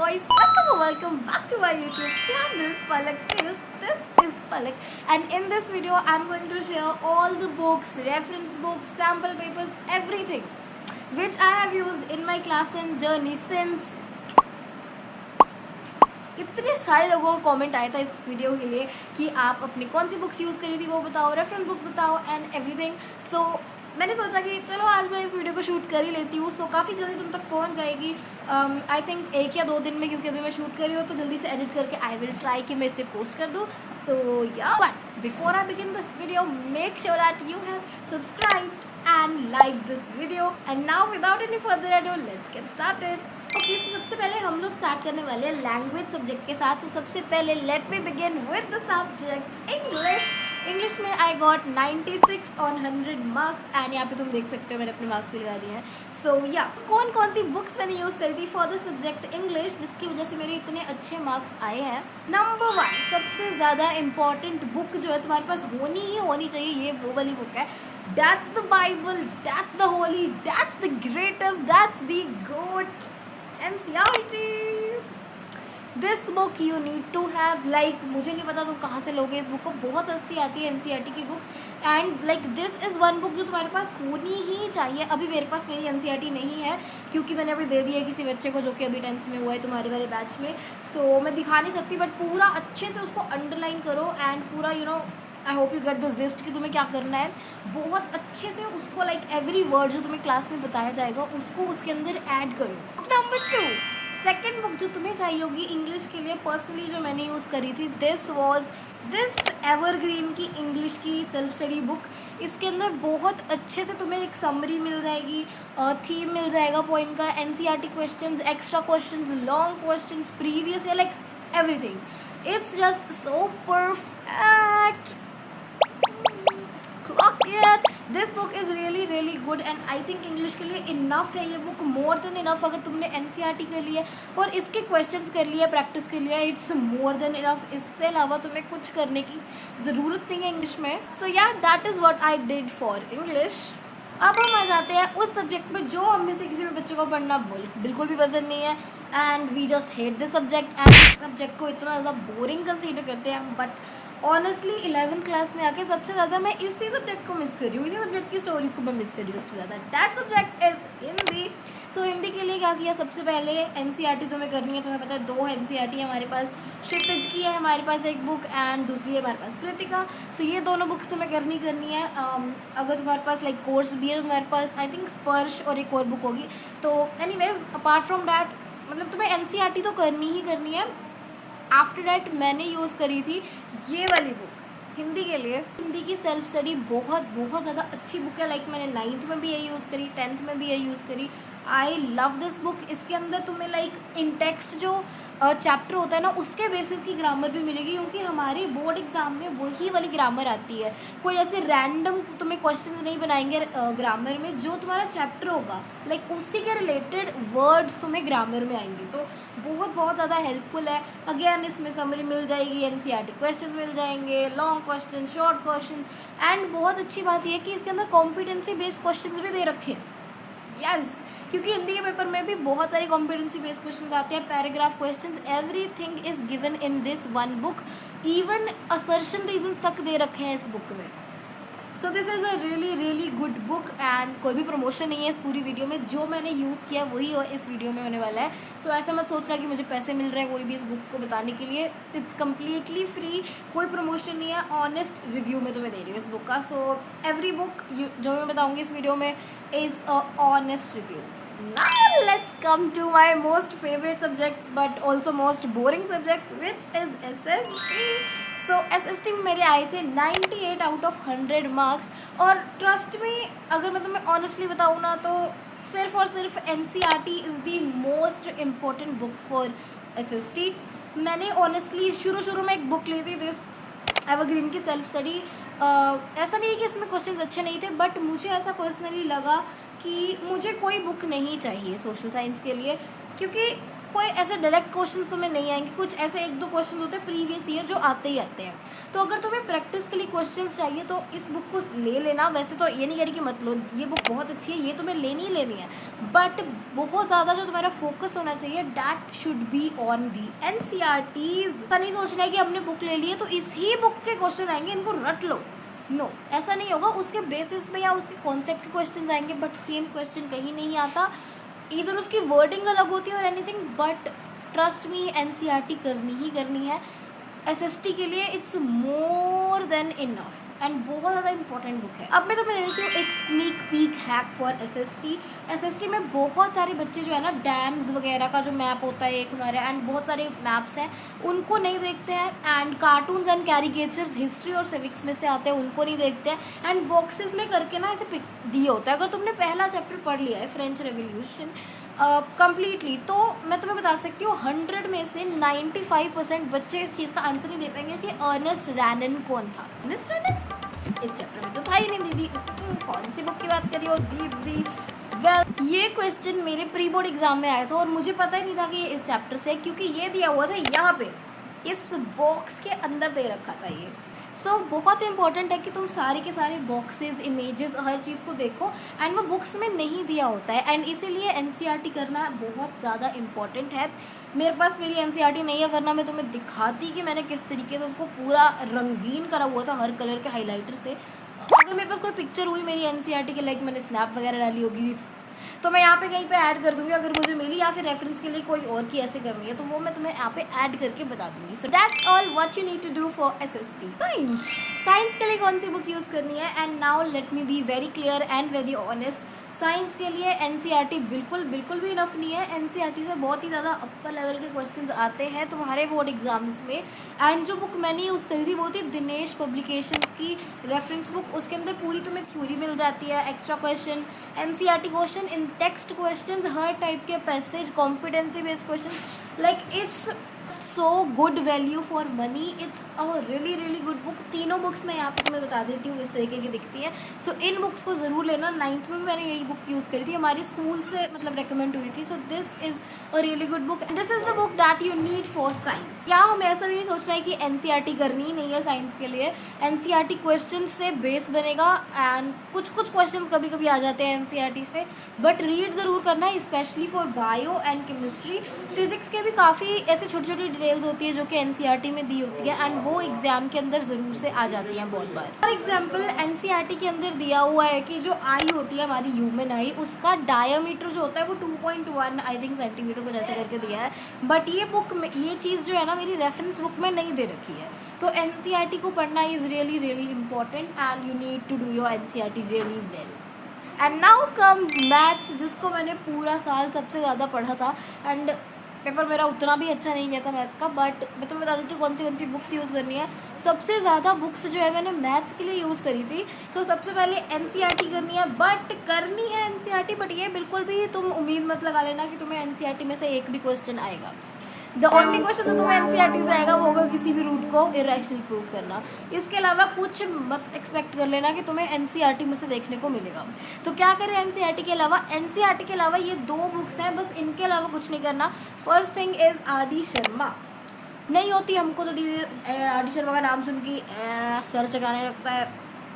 boys, welcome back to my YouTube channel Palak Tales. This is Palak and in this video I'm going to share all the books, reference books, sample papers, everything which I have used in my class 10 journey since इतने सारे लोगों को comment आया था इस video के लिए कि आप अपनी कौन सी बुक्स यूज़ करी थी वो बताओ, रेफरेंस बुक बताओ एंड एवरीथिंग. सो मैंने सोचा कि चलो आज मैं इस वीडियो को शूट कर ही लेती हूँ. सो काफ़ी जल्दी तुम तक पहुँच जाएगी. आई थिंक 1 या 2 दिन में, क्योंकि अभी मैं शूट कर रही हूँ तो जल्दी से एडिट करके आई विल ट्राई कि मैं इसे पोस्ट कर दूँ. सो या but before I begin this video make sure that you have subscribed and like this video. And now without any further ado let's get started. Okay, तो सबसे पहले हम लोग स्टार्ट करने वाले हैं लैंग्वेज सब्जेक्ट के साथ. तो सबसे पहले let me begin with the subject English. English में I got 96 on 100 marks and यहाँ पे तुम देख सकते हो मैंने अपने मार्क्स भी लगा दिए हैं. सो या कौन कौन सी बुक्स मैंने यूज़ करी थी फॉर द सब्जेक्ट इंग्लिश जिसकी वजह से मेरे इतने अच्छे मार्क्स आए हैं. नंबर 1 सबसे ज़्यादा इम्पॉर्टेंट बुक जो है तुम्हारे पास होनी ही होनी चाहिए, ये वो वाली बुक है. That's the Bible, that's the holy, that's the greatest, that's the GOAT NCERT. This book you need to have. Like मुझे नहीं पता तुम कहाँ से लोगे इस बुक को, बहुत सस्ती आती है NCERT की books. And like this is one book जो तुम्हारे पास होनी ही चाहिए. अभी मेरे पास मेरी NCERT नहीं है क्योंकि मैंने अभी दे दी है किसी बच्चे को जो कि अभी 10th में हुआ है तुम्हारे वाले बैच में. सो मैं दिखा नहीं सकती बट पूरा अच्छे से उसको अंडरलाइन करो एंड पूरा I hope you get the gist कि तुम्हें क्या करना है. बहुत अच्छे से उसको लाइक एवरी वर्ड जो तुम्हें क्लास में बताया जाएगा उसको उसके अंदर ऐड करो. बुक नंबर 2 सेकेंड बुक जो तुम्हें चाहिए होगी इंग्लिश के लिए पर्सनली जो मैंने यूज़ करी थी दिस एवरग्रीन की इंग्लिश की सेल्फ स्टडी बुक. इसके अंदर बहुत अच्छे से तुम्हें एक समरी मिल जाएगी, थीम मिल जाएगा पोइम का, NCERT questions, extra questions, long questions, previous year, like everything. It's just so perfect. This book is really really good and I think English के लिए इनफ है ये बुक, मोर देन इनफ. अगर तुमने NCERT कर लिया और इसके क्वेश्चंस कर लिए, प्रैक्टिस कर लिया, इट्स मोर देन इनफ. इससे अलावा तुम्हें कुछ करने की ज़रूरत नहीं है इंग्लिश में. सो या that is what I did for English. अब हम आ जाते हैं उस सब्जेक्ट में जो हम में से किसी भी बच्चे को पढ़ना बिल्कुल भी पसंद नहीं है and we just hate this subject and इस सब्जेक्ट को इतना ज़्यादा बोरिंग कंसीडर करते हैं. बट ऑनेस्टली 11th क्लास में आके सबसे ज़्यादा मैं इसी सब्जेक्ट को मिस कर रही हूँ, इसी सब्जेक्ट की स्टोरीज़ को मैं मिस कर रही हूँ सबसे ज़्यादा. That subject is Hindi. So Hindi के लिए क्या किया, सबसे पहले NCERT तुम्हें करनी है. तुम्हें पता है 2 NCERT है हमारे पास, क्षितिज की है हमारे पास एक बुक एंड दूसरी है हमारे पास कृतिका. सो ये दोनों बुक्स तुम्हें करनी है. अगर तुम्हारे पास लाइक कोर्स भी है तो तुम्हारे पास आई थिंक स्पर्श और एक और बुक होगी. तो एनीवेज अपार्ट फ्रॉम डैट मतलब तुम्हें NCERT तो करनी ही है. आफ्टर डैट मैंने यूज़ करी थी ये वाली बुक हिंदी के लिए. हिंदी की सेल्फ स्टडी बहुत बहुत ज़्यादा अच्छी बुक है. लाइक मैंने 9th में भी ये यूज़ करी, 10th में भी ये यूज़ करी. I love this book. इसके अंदर तुम्हें लाइक इन टेक्स्ट जो चैप्टर होता है ना उसके बेसिस की ग्रामर भी मिलेगी, क्योंकि हमारी बोर्ड एग्ज़ाम में वही वाली ग्रामर आती है. कोई ऐसे रैंडम तुम्हें क्वेश्चंस नहीं बनाएंगे ग्रामर में. जो तुम्हारा चैप्टर होगा लाइक उसी के रिलेटेड वर्ड्स तुम्हें ग्रामर में आएंगे. तो बहुत ज़्यादा हेल्पफुल है. अगेन इसमें समरी मिल जाएगी, NCERT क्वेश्चन मिल जाएंगे, long question, short question and बहुत अच्छी बात यह है कि इसके अंदर कॉम्पिटेंसी बेस्ड क्वेश्चन भी दे रखे हैं. यस, क्योंकि हिंदी के पेपर में भी बहुत सारी कॉम्पिटेंसी बेस्ड क्वेश्चंस आते हैं, paragraph questions, everything is given in this one book. Even assertion reason तक दे रखे हैं इस बुक में. So this is a really really good book and कोई भी प्रमोशन नहीं है इस पूरी वीडियो में. जो मैंने यूज़ किया वही इस वीडियो में होने वाला है. सो ऐसा मत सोचना कि मुझे पैसे मिल रहे हैं कोई भी इस बुक को बताने के लिए. इट्स कम्प्लीटली फ्री, कोई प्रमोशन नहीं है. ऑनेस्ट रिव्यू में तुम्हें दे रही हूँ इस बुक का. सो एवरी बुक जो मैं बताऊँगी इस वीडियो में is a honest review. Now let's come to my most favorite subject but also most boring subject which is SST. So SST में मेरे आए थे 98 आउट ऑफ 100 मार्क्स. और ट्रस्ट में अगर मैं तुम्हें ऑनेस्टली बताऊँ ना तो सिर्फ और सिर्फ NCERT is the most important book for SST. मैंने ऑनेस्टली शुरू में एक बुक ली थी दिस एवरग्रीन की सेल्फ स्टडी. ऐसा नहीं है कि इसमें क्वेश्चंस अच्छे नहीं थे बट मुझे ऐसा पर्सनली लगा कि मुझे कोई बुक नहीं चाहिए सोशल साइंस के लिए, क्योंकि कोई ऐसे डायरेक्ट क्वेश्चंस तुम्हें नहीं आएंगे, कुछ ऐसे एक दो क्वेश्चंस होते हैं प्रीवियस ईयर जो आते ही आते हैं। तो अगर तुम्हें प्रैक्टिस के लिए क्वेश्चंस चाहिए तो इस बुक को ले लेना। वैसे तो ये नहीं कह रही कि मत लो, ये बुक बहुत अच्छी है, ये तुम्हें लेनी ही लेनी है, बट बहुत ज़्यादा जो तुम्हारा फोकस होना चाहिए that should be on the NCERTs। ऐसा नहीं सोचना है कि हमने बुक ले ली है तो इसी बुक के क्वेश्चन आएंगे, इनको रट लो। नो, ऐसा नहीं होगा। उसके बेसिस पे या उसके कॉन्सेप्ट के क्वेश्चन आएंगे, बट सेम क्वेश्चन कहीं नहीं आता। इधर उसकी वर्डिंग अलग होती है और anything, but trust me NCERT करनी ही करनी है। SST के लिए it's more than enough and बहुत ज़्यादा इंपॉर्टेंट बुक है। अब मैं तुम्हें देती हूँ एक sneak peek hack for SST में बहुत सारे बच्चे जो है ना, डैम्स वगैरह का जो मैप होता है एक हमारे, एंड बहुत सारे मैप्स हैं उनको नहीं देखते हैं, and cartoons and caricatures history और सिविक्स में से आते हैं उनको नहीं देखते हैं, एंड बॉक्सेस में करके ना ऐसे पिक दिए होता है। अगर तुमने पहला चैप्टर पढ़ लिया है फ्रेंच रेवोल्यूशन कंप्लीटली, तो मैं तुम्हें बता सकती हूँ 100 में से 95% बच्चे इस चीज़ का आंसर नहीं दे पाएंगे कि अर्नेस्ट रैनन कौन था। अर्नेस्ट रैनन इस चैप्टर में तो था ही नहीं दीदी, कौन सी बुक की बात करी हो दीदी। वेल, ये क्वेश्चन मेरे प्री बोर्ड एग्जाम में आया था और मुझे पता ही नहीं था कि ये इस चैप्टर से, क्योंकि ये दिया हुआ था यहाँ पे इस बॉक्स के अंदर दे रखा था ये। सो बहुत इंपॉर्टेंट है कि तुम सारे के सारे बॉक्सेस, इमेजेस, हर चीज़ को देखो, एंड वो बुक्स में नहीं दिया होता है, एंड इसीलिए NCERT करना बहुत ज़्यादा इंपॉर्टेंट है। मेरे पास मेरी NCERT नहीं है, वरना मैं तुम्हें दिखाती कि मैंने किस तरीके से उसको पूरा रंगीन करा हुआ था हर कलर के हाईलाइटर से। अगर मेरे पास कोई पिक्चर हुई मेरी NCERT के, लाइक मैंने स्नैप वगैरह डाली होगी, तो मैं यहाँ पे कहीं पे ऐड कर दूँगी अगर मुझे मिली, या फिर रेफरेंस के लिए कोई और की ऐसे करनी है तो वो मैं तुम्हें यहाँ पे ऐड करके बता दूँगी। So that's all what you need to do for SST। Science के लिए कौन सी बुक यूज़ करनी है, and now let me be very clear and very honest. Science के लिए NCERT बिल्कुल भी इनफ नहीं है। NCERT से बहुत ही ज़्यादा अपर लेवल के क्वेश्चंस आते हैं तुम्हारे बोर्ड एग्जाम्स में, एंड जो बुक मैंने यूज़ करी थी वो थी दिनेश पब्लिकेशंस की रेफरेंस बुक। उसके अंदर पूरी तुम्हें थ्योरी मिल जाती है, एक्स्ट्रा क्वेश्चन, NCERT क्वेश्चन, इन टेक्स्ट क्वेश्चंस, हर टाइप के passage, competency based question, like it's so good value for money. It's a really good book. तीनों बुक्स मैं यहाँ पे तुम्हें बता देती हूँ इस तरीके की दिखती है। सो इन बुक्स को ज़रूर लेना। 9th में मैंने यही बुक यूज़ करी थी, हमारी स्कूल से मतलब रेकमेंड हुई थी। सो this is a really good book, this is the book that you need for science. या हमें ऐसा भी नहीं सोचना है कि NCERT करनी ही नहीं है साइंस के लिए। NCERT क्वेश्चन से बेस बनेगा, एंड कुछ क्वेश्चन कभी कभी आ जाते हैं NCERT से, बट रीड ज़रूर करना है, specially for bio and chemistry. Physics के भी काफ़ी ऐसे छोटी डिटेल्स होती है जो कि NCERT में दी होती है, एंड वो एग्जाम के अंदर ज़रूर से आ जाती हैं बहुत बार। फॉर एग्जाम्पल NCERT के अंदर दिया हुआ है कि जो आई होती है हमारी ह्यूमन आई, उसका डायमीटर जो होता है वो 2.1 आई थिंक सेंटीमीटर को जैसे करके दिया है, बट ये बुक में ये चीज़ जो है ना मेरी रेफरेंस बुक में नहीं दे रखी है। तो NCERT को पढ़ना is really important, and you need to do your NCERT really well. And now comes maths, जिसको मैंने पूरा साल सबसे ज़्यादा पढ़ा था, एंड पेपर मेरा उतना भी अच्छा नहीं गया था मैथ्स का, बट मैं तुम्हें बता देती हूँ कौन सी बुक्स यूज़ करनी है। सबसे ज़्यादा बुक्स जो है मैंने मैथ्स के लिए यूज़ करी थी। तो सबसे पहले NCERT करनी है, बट करनी है NCERT, बट ये बिल्कुल भी तुम उम्मीद मत लगा लेना कि तुम्हें NCERT में से एक भी क्वेश्चन आएगा। द ओनली क्वेश्चन तो तुम्हें NCERT से आएगा वो होगा किसी भी रूट को इरेशनल प्रूव करना। इसके अलावा कुछ मत एक्सपेक्ट कर लेना कि तुम्हें NCERT में से देखने को मिलेगा। तो क्या करें NCERT के अलावा? NCERT के अलावा ये 2 बुक्स हैं, बस इनके अलावा कुछ नहीं करना। First thing is RD Sharma. नहीं होती हमको तो दीदी RD शर्मा का नाम सुन के सर चकाने लगता है,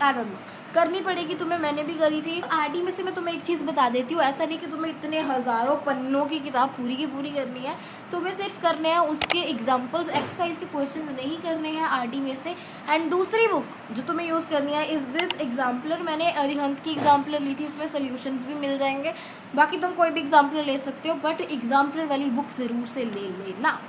आई डोंट नो, करनी पड़ेगी तुम्हें, मैंने भी करी थी। RD में से मैं तुम्हें एक चीज़ बता देती हूँ, ऐसा नहीं कि तुम्हें इतने हज़ारों पन्नों की किताब पूरी की पूरी करनी है। तुम्हें सिर्फ करने हैं उसके एग्जाम्पल्स, एक्सरसाइज के क्वेश्चंस नहीं करने हैं RD में से। एंड दूसरी बुक जो तुम्हें यूज़ करनी है इज़ दिस एग्जाम्पलर। मैंने अरिहंत की एग्जाम्पलर ली थी, इसमें सोल्यूशंस भी मिल जाएंगे। बाकी तुम कोई भी एग्जाम्पलर ले सकते हो, बट एग्जाम्पलर वाली बुक ज़रूर से ले लेना।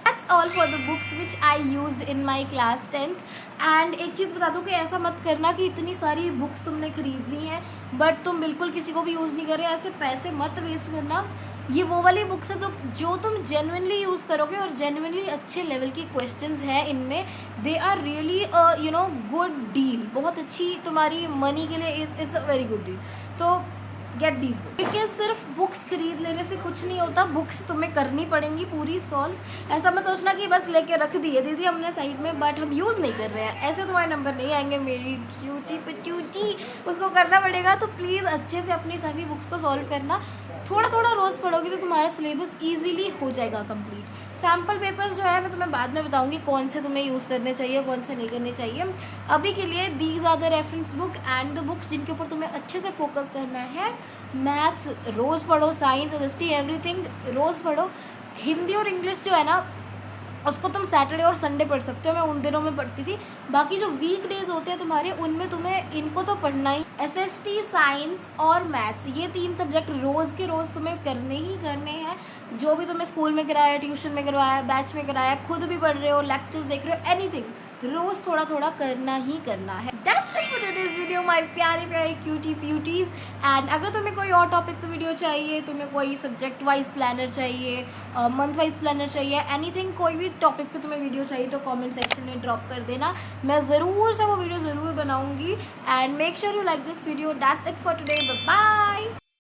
That's all for the books which I used in my class 10th। And एक चीज़ बता दूँ कि ऐसा मत करना कि इतनी सारी बुक्स तुमने खरीद ली हैं बट तुम बिल्कुल किसी को भी यूज़ नहीं कर रहे, ऐसे पैसे मत वेस्ट करना। ये वो वाली बुक्स है तो जो तुम जेन्युइनली यूज़ करोगे और जेन्युइनली अच्छे लेवल की क्वेश्चंस हैं इनमें, they are really good deal, बहुत अच्छी तुम्हारी मनी के लिए, it's a very good deal. तो गेट दीज बुक, बिकॉज सिर्फ बुक्स खरीद लेने से कुछ नहीं होता, बुक्स तुम्हें करनी पड़ेंगी पूरी सॉल्व। ऐसा मत सोचना कि बस लेके रख दिए दीदी हमने साइड में बट हम यूज़ नहीं कर रहे हैं, ऐसे तुम्हारे नंबर नहीं आएंगे मेरी क्यूटी पट्यूटी। उसको करना पड़ेगा, तो प्लीज़ अच्छे से अपनी सभी बुक्स को सॉल्व करना। थोड़ा थोड़ा रोज़ पढ़ोगे तो तुम्हारा सिलेबस ईजिली हो जाएगा कंप्लीट। सैम्पल पेपर्स जो है मैं तुम्हें बाद में बताऊंगी कौन से तुम्हें यूज़ करने चाहिए, कौन से नहीं करने चाहिए। अभी के लिए these are the reference book and the books जिनके ऊपर तुम्हें अच्छे से फोकस करना है। मैथ्स रोज़ पढ़ो, साइंस, एसएसटी, एवरीथिंग रोज़ पढ़ो। हिंदी और इंग्लिश जो है ना उसको तुम सैटरडे और संडे पढ़ सकते हो, मैं उन दिनों में पढ़ती थी। बाकी जो वीक डेज होते हैं तुम्हारे उनमें तुम्हें इनको तो पढ़ना ही। एसएसटी, साइंस और मैथ्स ये 3 सब्जेक्ट रोज़ के रोज़ तुम्हें करने ही करने हैं। जो भी तुम्हें स्कूल में कराया, ट्यूशन में करवाया, बैच में कराया, खुद भी पढ़ रहे हो, लेक्चर्स देख रहे हो, एनीथिंग रोज़ थोड़ा थोड़ा करना ही करना है। That's it for today's video my प्यारे प्यारे क्यूटी ब्यूटीज़। एंड अगर तुम्हें कोई और टॉपिक पे वीडियो चाहिए, तुम्हें कोई सब्जेक्ट वाइज प्लानर चाहिए, मंथ वाइज प्लानर चाहिए, एनीथिंग कोई भी टॉपिक पे तुम्हें वीडियो चाहिए तो कमेंट सेक्शन में ड्रॉप कर देना, मैं ज़रूर से वो वीडियो ज़रूर बनाऊंगी। And make sure you like this video. That's it for today, bye bye.